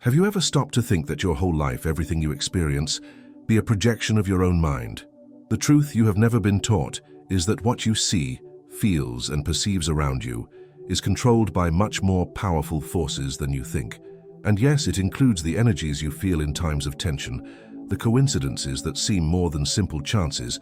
Have you ever stopped to think that your whole life, everything you experience, be a projection of your own mind? The truth you have never been taught is that what you see, feels, and perceives around you is controlled by much more powerful forces than you think. And yes, it includes the energies you feel in times of tension, the coincidences that seem more than simple chances,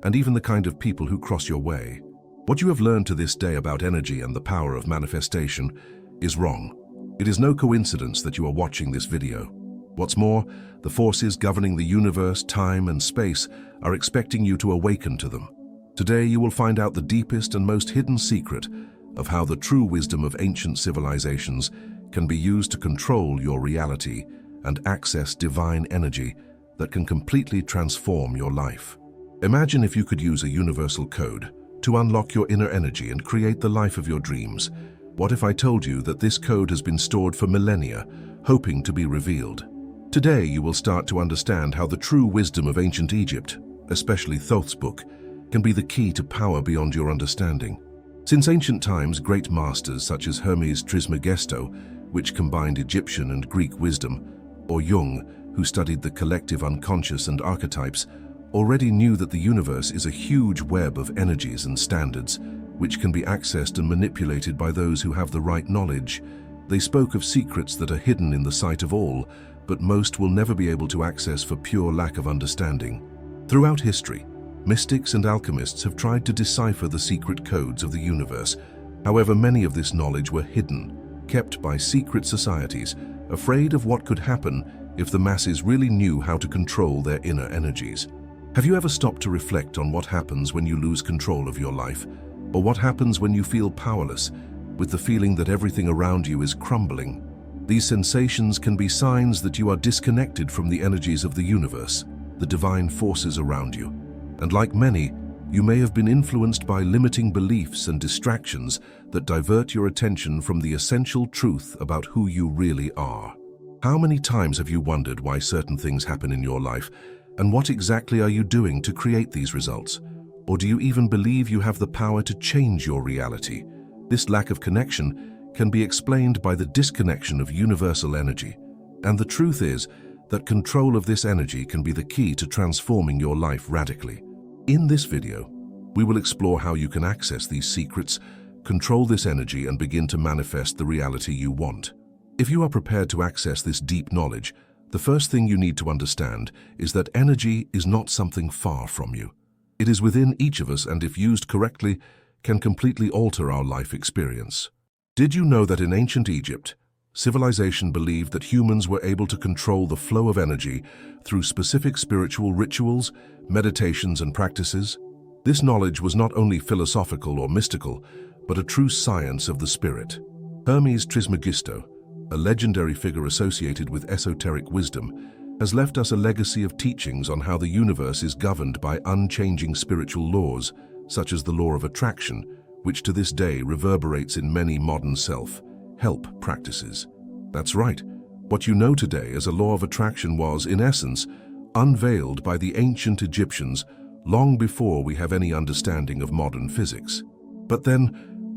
and even the kind of people who cross your way. What you have learned to this day about energy and the power of manifestation is wrong. It is no coincidence that you are watching this video. What's more, the forces governing the universe, time, and space are expecting you to awaken to them. Today you will find out the deepest and most hidden secret of how the true wisdom of ancient civilizations can be used to control your reality and access divine energy that can completely transform your life. Imagine if you could use a universal code to unlock your inner energy and create the life of your dreams. What if I told you that this code has been stored for millennia, hoping to be revealed? Today you will start to understand how the true wisdom of ancient Egypt, especially Thoth's book, can be the key to power beyond your understanding. Since ancient times, great masters such as Hermes Trismegisto, which combined Egyptian and Greek wisdom, or Jung, who studied the collective unconscious and archetypes, already knew that the universe is a huge web of energies and standards, which can be accessed and manipulated by those who have the right knowledge. They spoke of secrets that are hidden in the sight of all, but most will never be able to access for pure lack of understanding. Throughout history, mystics and alchemists have tried to decipher the secret codes of the universe. However, many of this knowledge were hidden, kept by secret societies, afraid of what could happen if the masses really knew how to control their inner energies. Have you ever stopped to reflect on what happens when you lose control of your life? Or what happens when you feel powerless, with the feeling that everything around you is crumbling? These sensations can be signs that you are disconnected from the energies of the universe, the divine forces around you. And like many, you may have been influenced by limiting beliefs and distractions that divert your attention from the essential truth about who you really are. How many times have you wondered why certain things happen in your life, and what exactly are you doing to create these results? Or do you even believe you have the power to change your reality? This lack of connection can be explained by the disconnection of universal energy. And the truth is that control of this energy can be the key to transforming your life radically. In this video, we will explore how you can access these secrets, control this energy, and begin to manifest the reality you want. If you are prepared to access this deep knowledge, the first thing you need to understand is that energy is not something far from you. It is within each of us, and if used correctly, can completely alter our life experience. Did you know that in ancient Egypt, civilization believed that humans were able to control the flow of energy through specific spiritual rituals, meditations, and practices? This knowledge was not only philosophical or mystical, but a true science of the spirit. Hermes Trismegisto, a legendary figure associated with esoteric wisdom, has left us a legacy of teachings on how the universe is governed by unchanging spiritual laws, such as the law of attraction, which to this day reverberates in many modern self-help practices. That's right, what you know today as a law of attraction was, in essence, unveiled by the ancient Egyptians long before we have any understanding of modern physics. But then,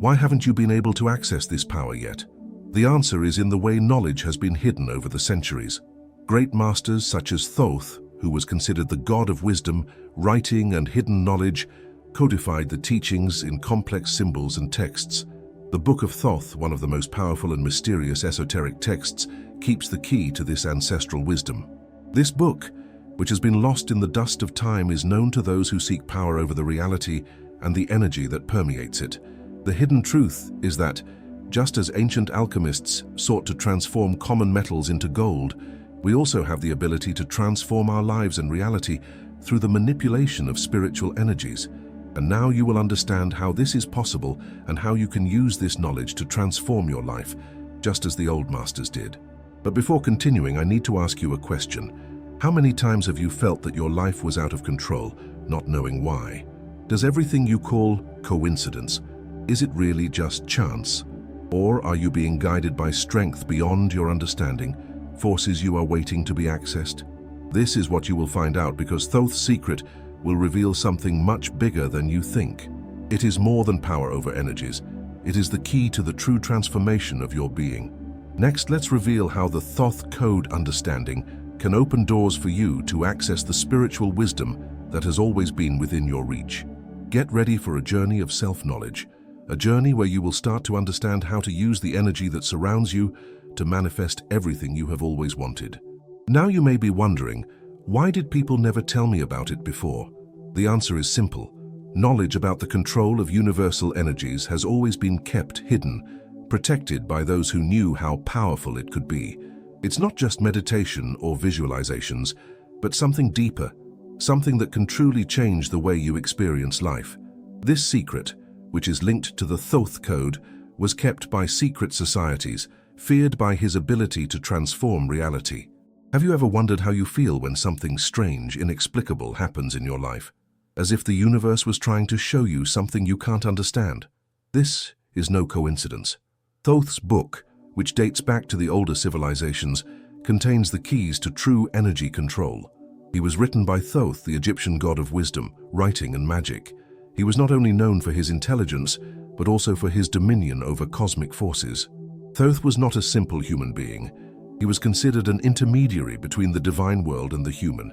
why haven't you been able to access this power yet? The answer is in the way knowledge has been hidden over the centuries. Great masters such as Thoth, who was considered the god of wisdom, writing, and hidden knowledge, codified the teachings in complex symbols and texts. The Book of Thoth, one of the most powerful and mysterious esoteric texts, keeps the key to this ancestral wisdom. This book, which has been lost in the dust of time, is known to those who seek power over the reality and the energy that permeates it. The hidden truth is that, just as ancient alchemists sought to transform common metals into gold, we also have the ability to transform our lives and reality through the manipulation of spiritual energies. And now you will understand how this is possible and how you can use this knowledge to transform your life, just as the old masters did. But before continuing, I need to ask you a question. How many times have you felt that your life was out of control, not knowing why? Does everything you call coincidence, is it really just chance? Or are you being guided by strength beyond your understanding, forces you are waiting to be accessed? This is what you will find out, because Thoth's secret will reveal something much bigger than you think. It is more than power over energies. It is the key to the true transformation of your being. Next, let's reveal how the Thoth code understanding can open doors for you to access the spiritual wisdom that has always been within your reach. Get ready for a journey of self-knowledge, a journey where you will start to understand how to use the energy that surrounds you to manifest everything you have always wanted. Now you may be wondering, why did people never tell me about it before? The answer is simple. Knowledge about the control of universal energies has always been kept hidden, protected by those who knew how powerful it could be. It's not just meditation or visualizations, but something deeper, something that can truly change the way you experience life. This secret, which is linked to the Thoth code, was kept by secret societies, feared by his ability to transform reality. Have you ever wondered how you feel when something strange, inexplicable happens in your life? As if the universe was trying to show you something you can't understand? This is no coincidence. Thoth's book, which dates back to the older civilizations, contains the keys to true energy control. He was written by Thoth, the Egyptian god of wisdom, writing and magic. He was not only known for his intelligence, but also for his dominion over cosmic forces. Thoth was not a simple human being. He was considered an intermediary between the divine world and the human.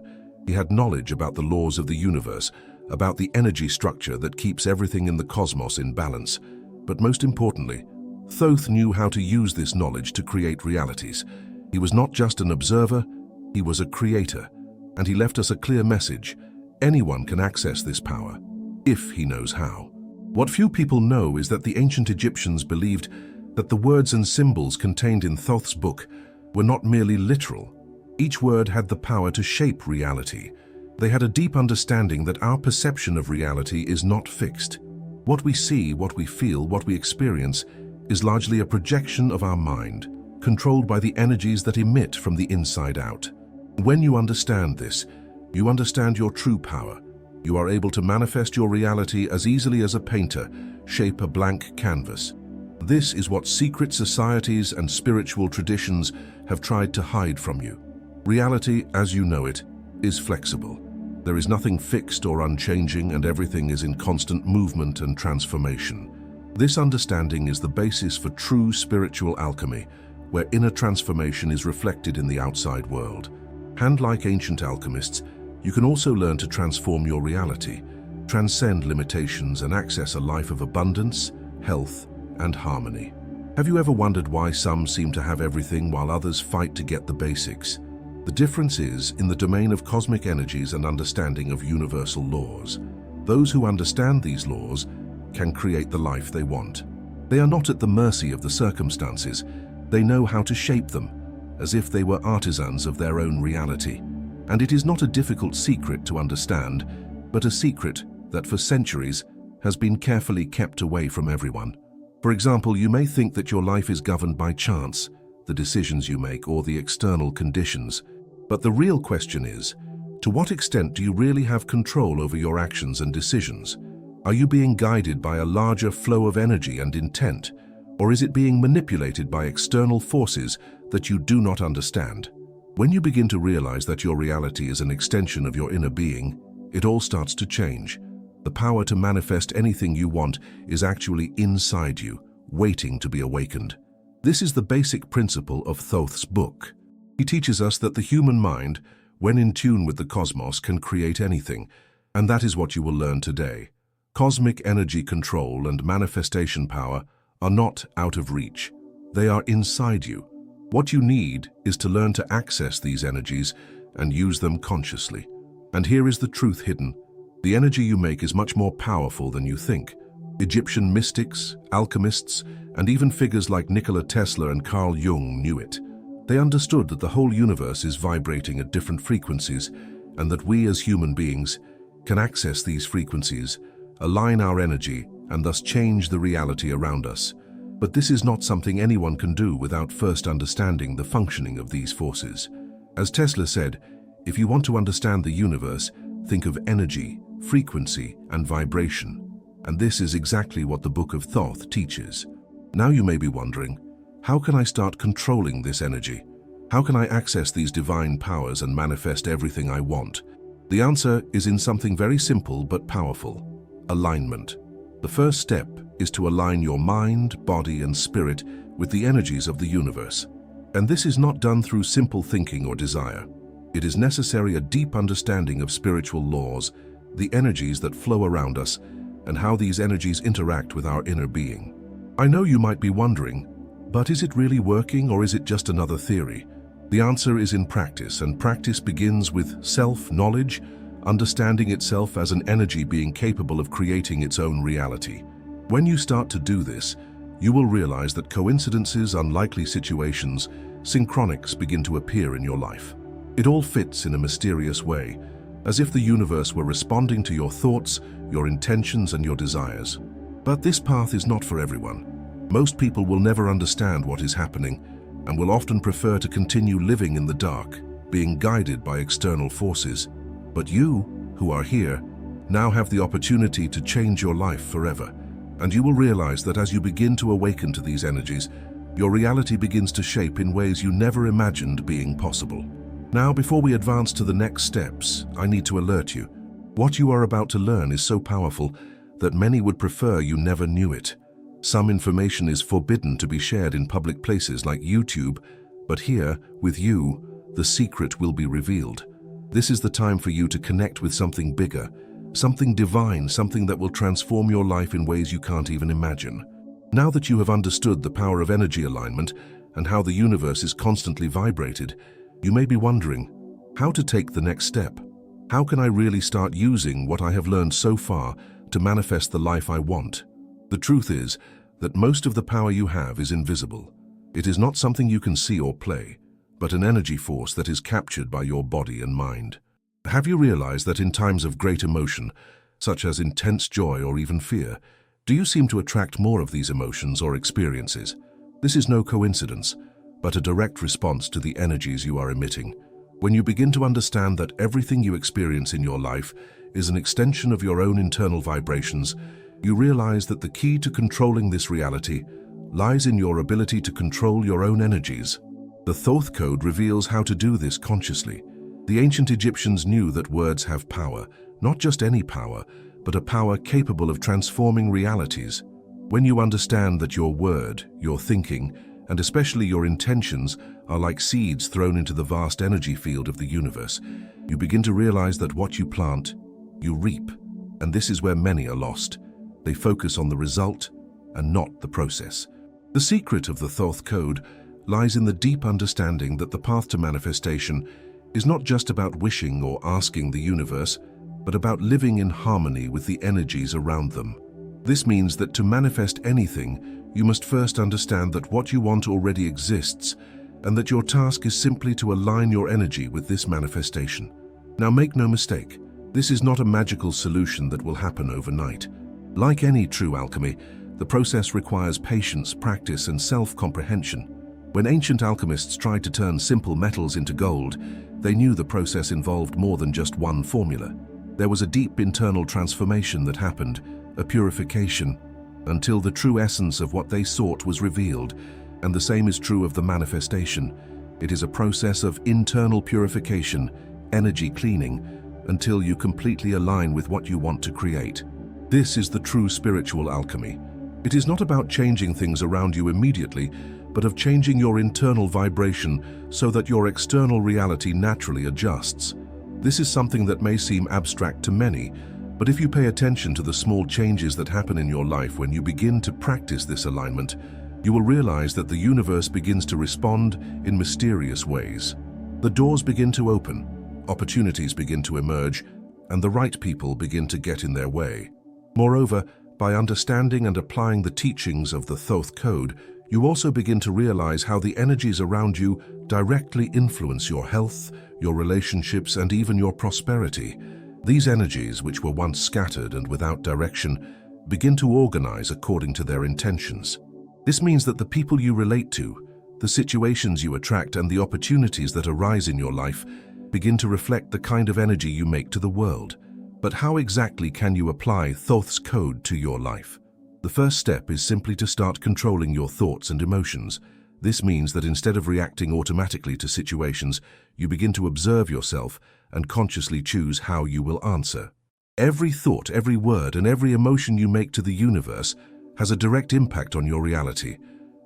He had knowledge about the laws of the universe, about the energy structure that keeps everything in the cosmos in balance. But most importantly, Thoth knew how to use this knowledge to create realities. He was not just an observer, he was a creator. And he left us a clear message. Anyone can access this power, if he knows how. What few people know is that the ancient Egyptians believed that the words and symbols contained in Thoth's book were not merely literal. Each word had the power to shape reality. They had a deep understanding that our perception of reality is not fixed. What we see, what we feel, what we experience is largely a projection of our mind, controlled by the energies that emit from the inside out. When you understand this, you understand your true power. You are able to manifest your reality as easily as a painter shape a blank canvas. This is what secret societies and spiritual traditions have tried to hide from you. Reality, as you know it, is flexible. There is nothing fixed or unchanging, and everything is in constant movement and transformation. This understanding is the basis for true spiritual alchemy, where inner transformation is reflected in the outside world. And like ancient alchemists, you can also learn to transform your reality, transcend limitations, and access a life of abundance, health, and harmony. Have you ever wondered why some seem to have everything while others fight to get the basics? The difference is in the domain of cosmic energies and understanding of universal laws. Those who understand these laws can create the life they want. They are not at the mercy of the circumstances. They know how to shape them, as if they were artisans of their own reality. And it is not a difficult secret to understand, but a secret that for centuries has been carefully kept away from everyone. For example, you may think that your life is governed by chance, the decisions you make, or the external conditions. But the real question is, to what extent do you really have control over your actions and decisions? Are you being guided by a larger flow of energy and intent, or is it being manipulated by external forces that you do not understand? When you begin to realize that your reality is an extension of your inner being, it all starts to change. The power to manifest anything you want is actually inside you, waiting to be awakened. This is the basic principle of Thoth's book. He teaches us that the human mind, when in tune with the cosmos, can create anything, and that is what you will learn today. Cosmic energy control and manifestation power are not out of reach. They are inside you. What you need is to learn to access these energies and use them consciously. And here is the truth hidden. The energy you make is much more powerful than you think. Egyptian mystics, alchemists, and even figures like Nikola Tesla and Carl Jung knew it. They understood that the whole universe is vibrating at different frequencies, and that we as human beings can access these frequencies, align our energy, and thus change the reality around us. But this is not something anyone can do without first understanding the functioning of these forces. As Tesla said, if you want to understand the universe, think of energy, frequency, and vibration. And this is exactly what the Book of Thoth teaches. Now you may be wondering, how can I start controlling this energy? How can I access these divine powers and manifest everything I want? The answer is in something very simple but powerful: alignment. The first step is to align your mind, body, and spirit with the energies of the universe. And this is not done through simple thinking or desire. It is necessary a deep understanding of spiritual laws, the energies that flow around us, and how these energies interact with our inner being. I know you might be wondering, but is it really working or is it just another theory? The answer is in practice, and practice begins with self-knowledge, understanding itself as an energy being capable of creating its own reality. When you start to do this, you will realize that coincidences, unlikely situations, synchronics begin to appear in your life. It all fits in a mysterious way, as if the universe were responding to your thoughts, your intentions, and your desires. But this path is not for everyone. Most people will never understand what is happening and will often prefer to continue living in the dark, being guided by external forces. But you, who are here, now have the opportunity to change your life forever. And you will realize that as you begin to awaken to these energies, your reality begins to shape in ways you never imagined being possible. Now, before we advance to the next steps, I need to alert you. What you are about to learn is so powerful that many would prefer you never knew it. Some information is forbidden to be shared in public places like YouTube, but here, with you, the secret will be revealed. This is the time for you to connect with something bigger, something divine, something that will transform your life in ways you can't even imagine. Now that you have understood the power of energy alignment and how the universe is constantly vibrated, you may be wondering, how to take the next step? How can I really start using what I have learned so far to manifest the life I want? The truth is that most of the power you have is invisible. It is not something you can see or play, but an energy force that is captured by your body and mind. Have you realized that in times of great emotion, such as intense joy or even fear, do you seem to attract more of these emotions or experiences? This is no coincidence, but a direct response to the energies you are emitting. When you begin to understand that everything you experience in your life is an extension of your own internal vibrations, you realize that the key to controlling this reality lies in your ability to control your own energies. The Thoth code reveals how to do this consciously. The ancient Egyptians knew that words have power, not just any power, but a power capable of transforming realities. When you understand that your word, your thinking, and especially your intentions are like seeds thrown into the vast energy field of the universe, you begin to realize that what you plant, you reap. And this is where many are lost. They focus on the result and not the process. The secret of the Thoth code lies in the deep understanding that the path to manifestation is not just about wishing or asking the universe, but about living in harmony with the energies around them. This means that to manifest anything, you must first understand that what you want already exists, and that your task is simply to align your energy with this manifestation. Now, make no mistake, this is not a magical solution that will happen overnight. Like any true alchemy, the process requires patience, practice, and self-comprehension. When ancient alchemists tried to turn simple metals into gold, they knew the process involved more than just one formula. There was a deep internal transformation that happened, a purification, until the true essence of what they sought was revealed. And the same is true of the manifestation. It is a process of internal purification, energy cleaning, until you completely align with what you want to create. This is the true spiritual alchemy. It is not about changing things around you immediately, but of changing your internal vibration so that your external reality naturally adjusts. This is something that may seem abstract to many, but if you pay attention to the small changes that happen in your life when you begin to practice this alignment, you will realize that the universe begins to respond in mysterious ways. The doors begin to open, opportunities begin to emerge, and the right people begin to get in their way. Moreover, by understanding and applying the teachings of the Thoth code, you also begin to realize how the energies around you directly influence your health, your relationships, and even your prosperity. These energies, which were once scattered and without direction, begin to organize according to their intentions. This means that the people you relate to, the situations you attract, and the opportunities that arise in your life begin to reflect the kind of energy you make to the world. But how exactly can you apply Thoth's code to your life? The first step is simply to start controlling your thoughts and emotions. This means that instead of reacting automatically to situations, you begin to observe yourself and consciously choose how you will answer. Every thought, every word, and every emotion you make to the universe has a direct impact on your reality.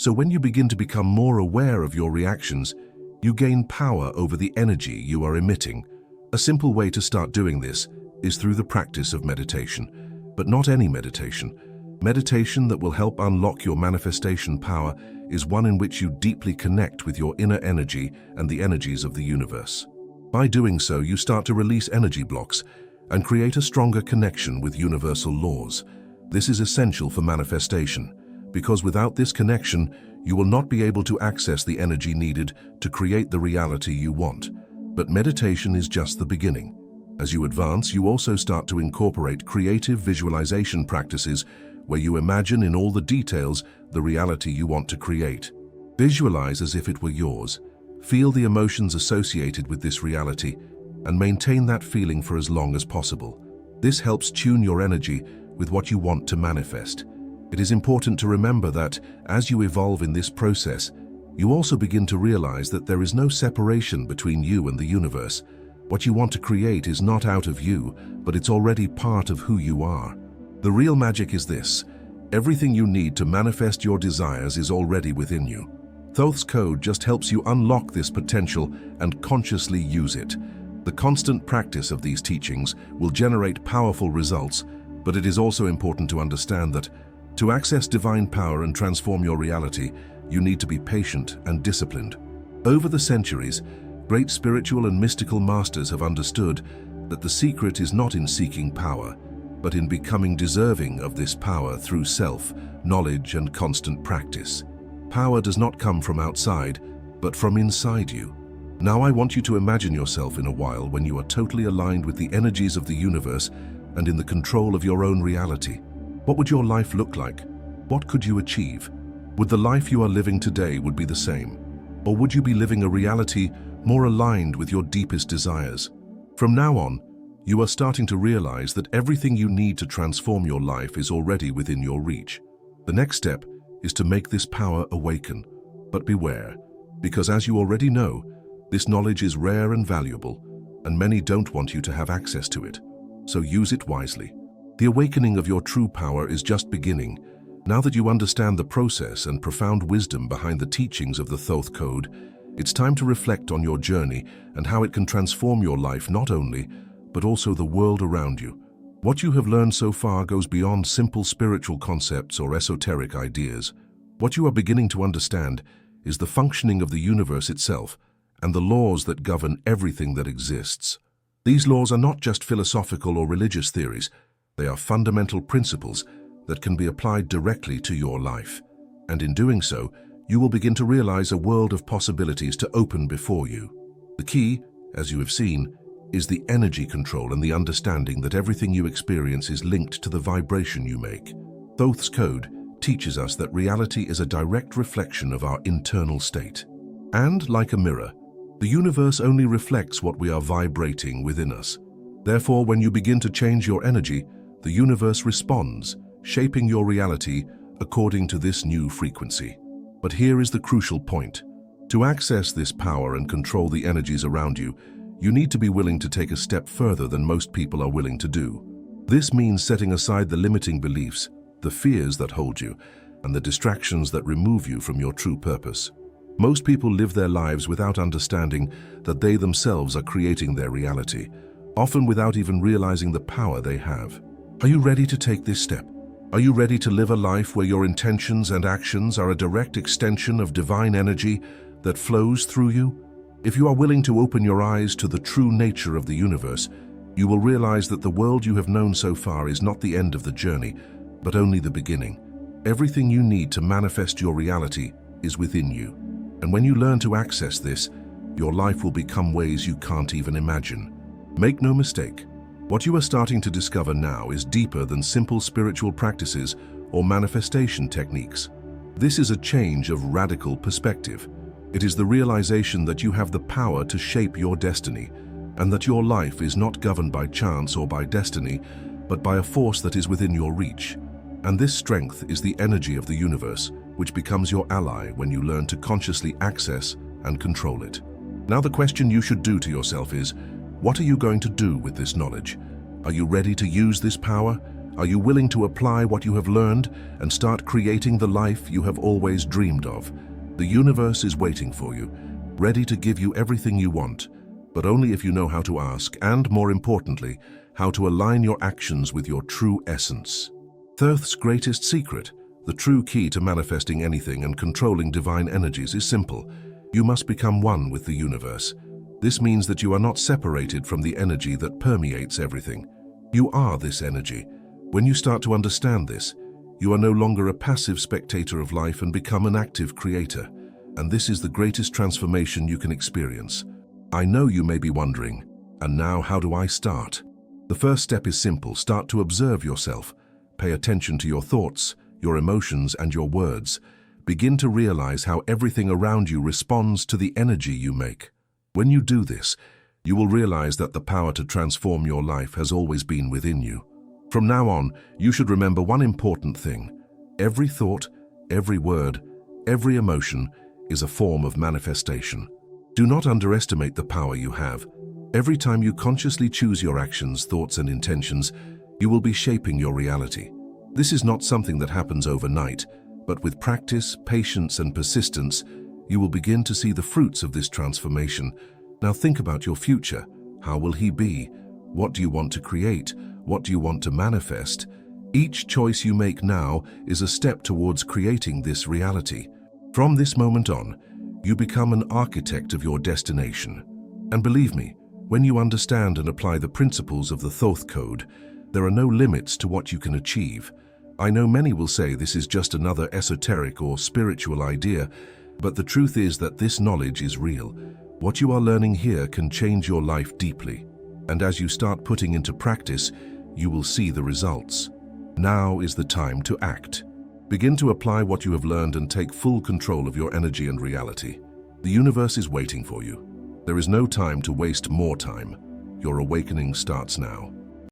So when you begin to become more aware of your reactions, you gain power over the energy you are emitting. A simple way to start doing this is through the practice of meditation, but not any meditation. Meditation that will help unlock your manifestation power is one in which you deeply connect with your inner energy and the energies of the universe. By doing so, you start to release energy blocks and create a stronger connection with universal laws. This is essential for manifestation, because without this connection, you will not be able to access the energy needed to create the reality you want. But meditation is just the beginning. As you advance, you also start to incorporate creative visualization practices where you imagine in all the details the reality you want to create. Visualize as if it were yours. Feel the emotions associated with this reality and maintain that feeling for as long as possible. This helps tune your energy with what you want to manifest. It is important to remember that as you evolve in this process, you also begin to realize that there is no separation between you and the universe. What you want to create is not out of you, but it's already part of who you are. The real magic is this: everything you need to manifest your desires is already within you. Thoth's code just helps you unlock this potential and consciously use it. The constant practice of these teachings will generate powerful results, but it is also important to understand that to access divine power and transform your reality, you need to be patient and disciplined. Over the centuries, great spiritual and mystical masters have understood that the secret is not in seeking power, but in becoming deserving of this power through self-knowledge and constant practice. Power does not come from outside, but from inside you. Now I want you to imagine yourself in a while when you are totally aligned with the energies of the universe and in the control of your own reality. What would your life look like? What could you achieve? Would the life you are living today would be the same? Or would you be living a reality more aligned with your deepest desires? From now on, you are starting to realize that everything you need to transform your life is already within your reach. The next step is to make this power awaken. But beware, because as you already know, this knowledge is rare and valuable, and many don't want you to have access to it. So use it wisely. The awakening of your true power is just beginning. Now that you understand the process and profound wisdom behind the teachings of the Thoth Code, it's time to reflect on your journey and how it can transform your life not only, but also the world around you. What you have learned so far goes beyond simple spiritual concepts or esoteric ideas. What you are beginning to understand is the functioning of the universe itself and the laws that govern everything that exists. These laws are not just philosophical or religious theories. They are fundamental principles that can be applied directly to your life. And in doing so, you will begin to realize a world of possibilities to open before you. The key, as you have seen, is the energy control and the understanding that everything you experience is linked to the vibration you make. Thoth's Code teaches us that reality is a direct reflection of our internal state. And, like a mirror, the universe only reflects what we are vibrating within us. Therefore, when you begin to change your energy, the universe responds, shaping your reality according to this new frequency. But here is the crucial point. To access this power and control the energies around you, you need to be willing to take a step further than most people are willing to do. This means setting aside the limiting beliefs, the fears that hold you, and the distractions that remove you from your true purpose. Most people live their lives without understanding that they themselves are creating their reality, often without even realizing the power they have. Are you ready to take this step? Are you ready to live a life where your intentions and actions are a direct extension of divine energy that flows through you? If you are willing to open your eyes to the true nature of the universe, you will realize that the world you have known so far is not the end of the journey, but only the beginning. Everything you need to manifest your reality is within you. And when you learn to access this, your life will become ways you can't even imagine. Make no mistake, what you are starting to discover now is deeper than simple spiritual practices or manifestation techniques. This is a change of radical perspective. It is the realization that you have the power to shape your destiny, and that your life is not governed by chance or by destiny, but by a force that is within your reach. And this strength is the energy of the universe, which becomes your ally when you learn to consciously access and control it. Now the question you should do to yourself is, what are you going to do with this knowledge? Are you ready to use this power? Are you willing to apply what you have learned and start creating the life you have always dreamed of? The universe is waiting for you, ready to give you everything you want, but only if you know how to ask and, more importantly, how to align your actions with your true essence. Thoth's greatest secret, the true key to manifesting anything and controlling divine energies, is simple. You must become one with the universe. This means that you are not separated from the energy that permeates everything. You are this energy. When you start to understand this, you are no longer a passive spectator of life and become an active creator. And this is the greatest transformation you can experience. I know you may be wondering, and now how do I start? The first step is simple. Start to observe yourself. Pay attention to your thoughts, your emotions, and your words. Begin to realize how everything around you responds to the energy you make. When you do this, you will realize that the power to transform your life has always been within you. From now on, you should remember one important thing. Every thought, every word, every emotion is a form of manifestation. Do not underestimate the power you have. Every time you consciously choose your actions, thoughts, and intentions, you will be shaping your reality. This is not something that happens overnight, but with practice, patience, and persistence, you will begin to see the fruits of this transformation. Now think about your future. How will he be? What do you want to create? What do you want to manifest? Each choice you make now is a step towards creating this reality. From this moment on, you become an architect of your destination. And believe me, when you understand and apply the principles of the Thoth Code, there are no limits to what you can achieve. I know many will say this is just another esoteric or spiritual idea, but the truth is that this knowledge is real. What you are learning here can change your life deeply. And as you start putting into practice, you will see the results. Now is the time to act. Begin to apply what you have learned and take full control of your energy and reality. The universe is waiting for you. There is no time to waste more time. Your awakening starts now.